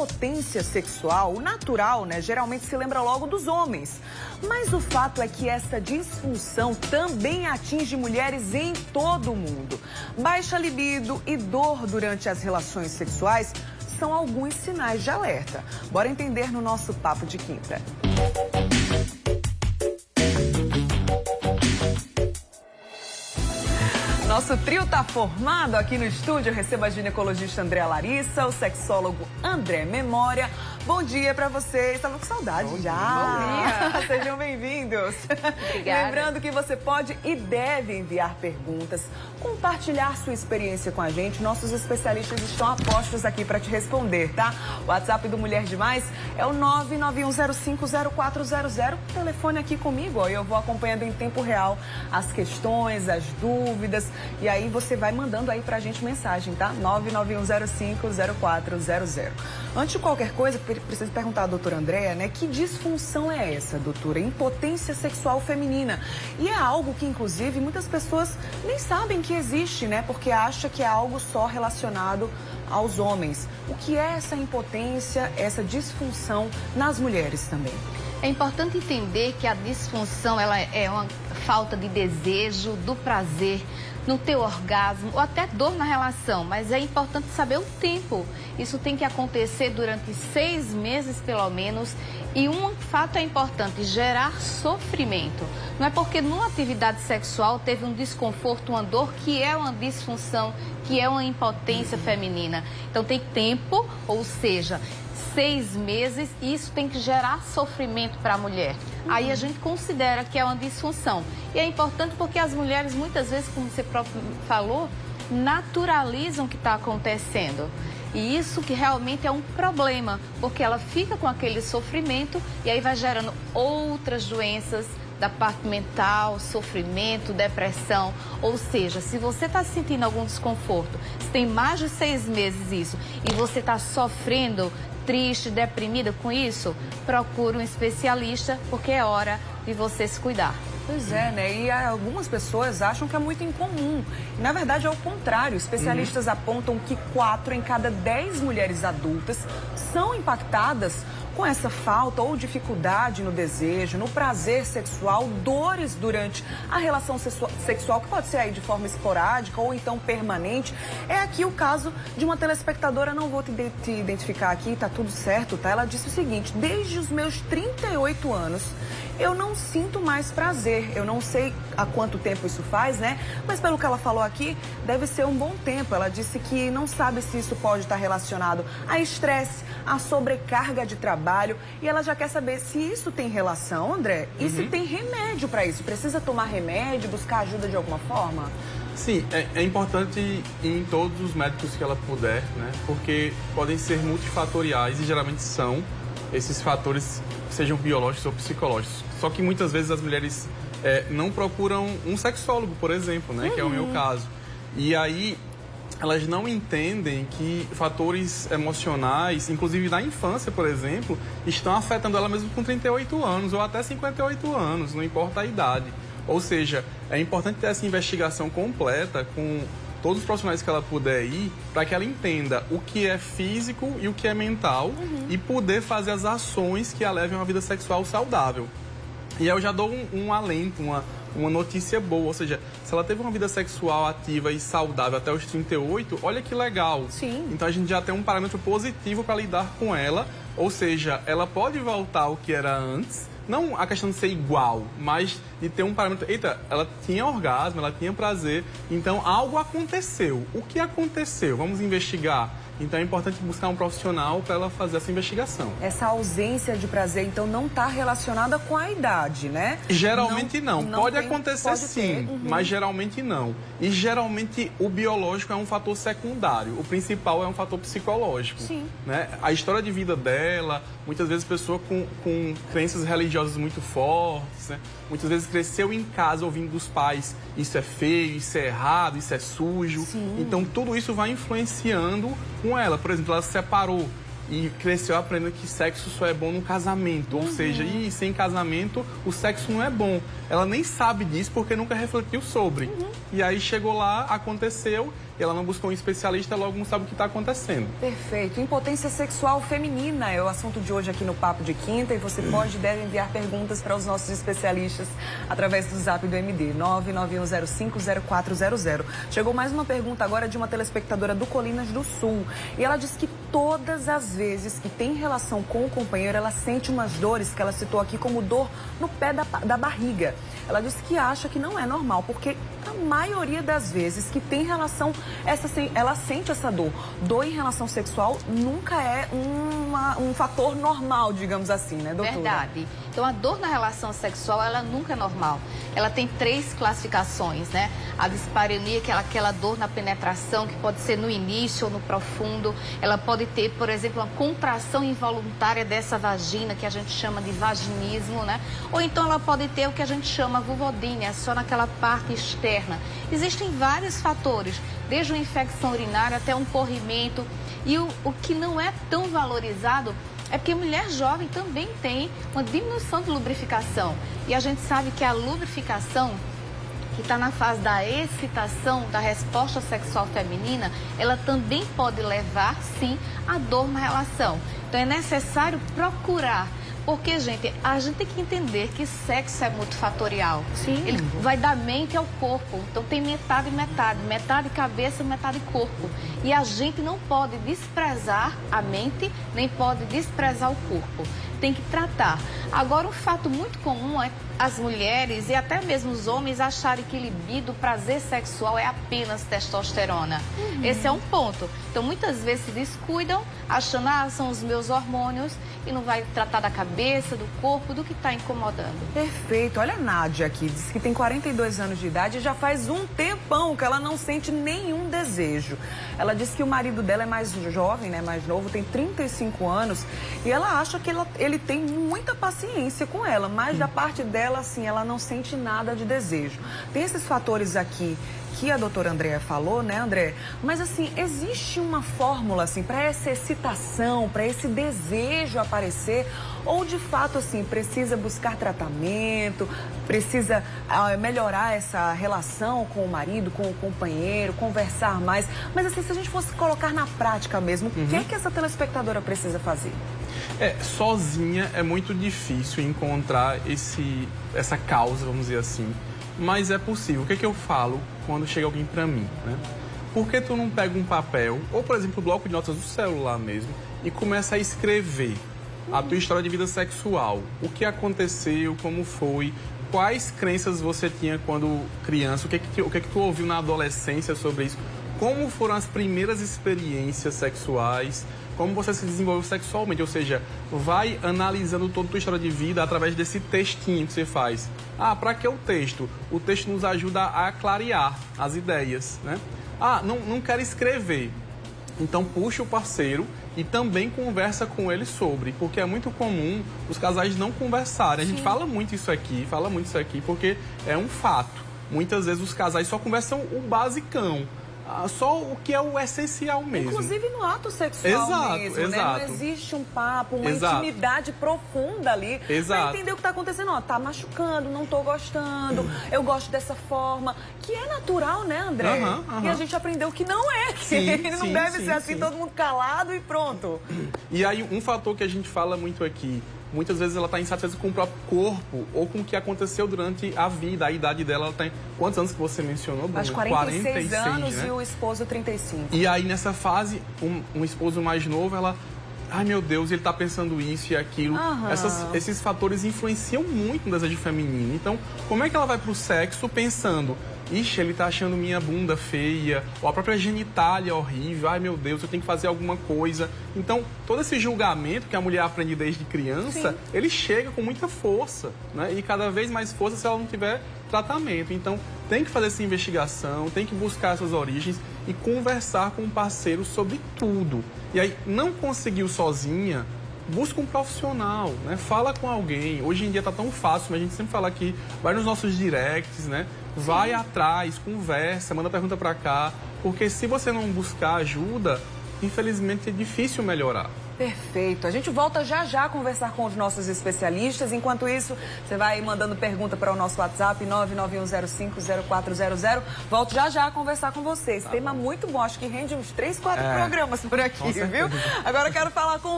impotência sexual, o natural, né, geralmente se lembra logo dos homens. Mas o fato é que essa disfunção também atinge mulheres em todo o mundo. Baixa libido e dor durante as relações sexuais são alguns sinais de alerta. Bora entender no nosso Papo de Quinta. Nosso trio tá formado aqui no estúdio. Eu recebo a ginecologista Andréa Larissa, o sexólogo André Memória. Bom dia pra vocês. Estava com saudade já. Bom dia. Sejam bem-vindos. Obrigada. Lembrando que você pode e deve enviar perguntas, compartilhar sua experiência com a gente. Nossos especialistas estão a postos aqui para te responder, tá? O WhatsApp do Mulher Demais é o 991050400. Telefone aqui comigo, ó, e eu vou acompanhando em tempo real as questões, as dúvidas. E aí você vai mandando aí pra gente mensagem, tá? 991050400. Antes de qualquer coisa, preciso perguntar à doutora Andréa, né? Que disfunção é essa, doutora? Impotência sexual feminina. E é algo que, inclusive, muitas pessoas nem sabem que existe, né? Porque acha que é algo só relacionado aos homens. O que é essa impotência, essa disfunção nas mulheres também? É importante entender que a disfunção ela é uma falta de desejo, do prazer, no teu orgasmo ou até dor na relação, mas é importante saber o tempo. Isso tem que acontecer durante 6 meses pelo menos e um fato é importante, gerar sofrimento. Não é porque numa atividade sexual teve um desconforto, uma dor, que é uma disfunção, que é uma impotência feminina. Então tem tempo, ou seja, 6 meses, e isso tem que gerar sofrimento para a mulher. Aí a gente considera que é uma disfunção. E é importante porque as mulheres, muitas vezes, como você próprio falou, naturalizam o que está acontecendo. E isso que realmente é um problema, porque ela fica com aquele sofrimento e aí vai gerando outras doenças da parte mental, sofrimento, depressão. Ou seja, se você está sentindo algum desconforto, se tem mais de 6 meses isso, e você está sofrendo, triste, deprimida com isso, procure um especialista, porque é hora de você se cuidar. Pois é, né? E algumas pessoas acham que é muito incomum. E, na verdade, é o contrário. Especialistas apontam que 4 em cada 10 mulheres adultas são impactadas com essa falta ou dificuldade no desejo, no prazer sexual, dores durante a relação sexual, que pode ser aí de forma esporádica ou então permanente. É aqui o caso de uma telespectadora, não vou te identificar aqui, tá tudo certo, tá? Ela disse o seguinte: desde os meus 38 anos, eu não sinto mais prazer. Eu não sei há quanto tempo isso faz, né? Mas pelo que ela falou aqui, deve ser um bom tempo. Ela disse que não sabe se isso pode estar relacionado a estresse, a sobrecarga de trabalho. E ela já quer saber se isso tem relação, André, e se tem remédio para isso. Precisa tomar remédio, buscar ajuda de alguma forma? Sim, é importante ir em todos os médicos que ela puder, né? Porque podem ser multifatoriais e geralmente são esses fatores, sejam biológicos ou psicológicos. Só que muitas vezes as mulheres não procuram um sexólogo, por exemplo, né? Que é o meu caso. E aí elas não entendem que fatores emocionais, inclusive na infância, por exemplo, estão afetando ela mesmo com 38 anos ou até 58 anos, não importa a idade. Ou seja, é importante ter essa investigação completa com todos os profissionais que ela puder ir, para que ela entenda o que é físico e o que é mental e poder fazer as ações que a levem a uma vida sexual saudável. E aí eu já dou um alento, uma notícia boa, ou seja, se ela teve uma vida sexual ativa e saudável até os 38, olha que legal. Sim. Então a gente já tem um parâmetro positivo para lidar com ela, ou seja, ela pode voltar ao que era antes, não a questão de ser igual, mas de ter um parâmetro. Eita, ela tinha orgasmo, ela tinha prazer, então algo aconteceu. O que aconteceu? Vamos investigar. Então é importante buscar um profissional para ela fazer essa investigação. Essa ausência de prazer, então, não está relacionada com a idade, né? Geralmente não. Pode tem, acontecer pode sim, mas geralmente não. E geralmente o biológico é um fator secundário. O principal é um fator psicológico. Sim. Né? A história de vida dela, muitas vezes pessoa com crenças religiosas muito fortes, né? Muitas vezes cresceu em casa ouvindo dos pais, isso é feio, isso é errado, isso é sujo. Sim. Então tudo isso vai influenciando com ela. Por exemplo, ela se separou e cresceu aprendendo que sexo só é bom no casamento. Ou seja, sem casamento o sexo não é bom. Ela nem sabe disso porque nunca refletiu sobre. E aí chegou lá, aconteceu e ela não buscou um especialista, logo não sabe o que está acontecendo. Perfeito. Impotência sexual feminina é o assunto de hoje aqui no Papo de Quinta e você pode e deve enviar perguntas para os nossos especialistas através do zap do MD, 991050400. Chegou mais uma pergunta agora de uma telespectadora do Colinas do Sul e ela diz que todas as vezes que tem relação com o companheiro, ela sente umas dores que ela citou aqui como dor no pé da barriga. Ela disse que acha que não é normal, porque a maioria das vezes que tem relação, ela sente essa dor. Dor em relação sexual nunca é um fator normal, digamos assim, né, doutora? Verdade. Então, a dor na relação sexual, ela nunca é normal. Ela tem 3 classificações, né? A dispareunia, que é aquela dor na penetração, que pode ser no início ou no profundo. Ela pode ter, por exemplo, uma contração involuntária dessa vagina, que a gente chama de vaginismo, né? Ou então ela pode ter o que a gente chama vulvodínia, só naquela parte externa. Existem vários fatores, desde uma infecção urinária até um corrimento. E o que não é tão valorizado é porque mulher jovem também tem uma diminuição de lubrificação. E a gente sabe que a lubrificação, que está na fase da excitação, da resposta sexual feminina, ela também pode levar, sim, a dor na relação. Então é necessário procurar. Porque, gente, a gente tem que entender que sexo é multifatorial. Sim. Ele vai da mente ao corpo. Então tem metade e metade. Metade cabeça, metade corpo. E a gente não pode desprezar a mente, nem pode desprezar o corpo. Tem que tratar. Agora, um fato muito comum é as mulheres e até mesmo os homens acharem que libido, prazer sexual é apenas testosterona. Esse é um ponto. Então, muitas vezes se descuidam, achando, são os meus hormônios, e não vai tratar da cabeça, do corpo, do que está incomodando. Perfeito. Olha a Nádia aqui, diz que tem 42 anos de idade e já faz um tempão que ela não sente nenhum desejo. Ela diz que o marido dela é mais jovem, né, mais novo, tem 35 anos, e ela acha que ele tem muita paciência com ela, mas da parte dela, assim, ela não sente nada de desejo. Tem esses fatores aqui que a doutora Andréa falou, né, André? Mas, assim, existe uma fórmula, assim, para essa excitação, para esse desejo aparecer? Ou, de fato, assim, precisa buscar tratamento, precisa melhorar essa relação com o marido, com o companheiro, conversar mais? Mas, assim, se a gente fosse colocar na prática mesmo, o que é que essa telespectadora precisa fazer? Sozinha é muito difícil encontrar essa causa, vamos dizer assim. Mas é possível. O que é que eu falo quando chega alguém pra mim, né? Por que tu não pega um papel, ou por exemplo, o bloco de notas do celular mesmo, e começa a escrever a tua história de vida sexual? O que aconteceu, como foi, quais crenças você tinha quando criança, o que é que tu ouviu na adolescência sobre isso? Como foram as primeiras experiências sexuais? Como você se desenvolveu sexualmente, ou seja, vai analisando toda a tua história de vida através desse textinho que você faz. Para que o texto? O texto nos ajuda a clarear as ideias, né? Não quero escrever. Então puxa o parceiro e também conversa com ele sobre, porque é muito comum os casais não conversarem. A gente fala muito isso aqui, porque é um fato. Muitas vezes os casais só conversam o basicão. Só o que é o essencial mesmo. Inclusive no ato sexual mesmo, né? Não existe um papo, uma intimidade profunda ali. Pra entender o que tá acontecendo. Tá machucando, não tô gostando, eu gosto dessa forma. Que é natural, né, André? E a gente aprendeu que não é. Que não deve ser assim, todo mundo calado e pronto. E aí, um fator que a gente fala muito aqui, muitas vezes ela está insatisfeita com o próprio corpo ou com o que aconteceu durante a vida. A idade dela, ela tem... Quantos anos que você mencionou, Bruno? Acho 46 anos, né? E o esposo 35. E aí, nessa fase, um esposo mais novo, ela... Ai, meu Deus, ele está pensando isso e aquilo. Esses fatores influenciam muito no desejo feminino. Então, como é que ela vai pro sexo pensando... Ixi, ele tá achando minha bunda feia, ou a própria genitália horrível, ai meu Deus, eu tenho que fazer alguma coisa. Então, todo esse julgamento que a mulher aprende desde criança, ele chega com muita força, né? E cada vez mais força se ela não tiver tratamento. Então, tem que fazer essa investigação, tem que buscar essas origens e conversar com o parceiro sobre tudo. E aí, não conseguiu sozinha, busca um profissional, né? Fala com alguém. Hoje em dia tá tão fácil, mas a gente sempre fala aqui, vai nos nossos directs, né? Vai atrás, conversa, manda pergunta pra cá. Porque se você não buscar ajuda, infelizmente é difícil melhorar. Perfeito. A gente volta já já a conversar com os nossos especialistas. Enquanto isso, você vai mandando pergunta para o nosso WhatsApp, 991050400. Volto já já a conversar com vocês. Tema muito bom. Acho que rende uns 3, 4 programas por aqui, viu? Agora eu quero falar com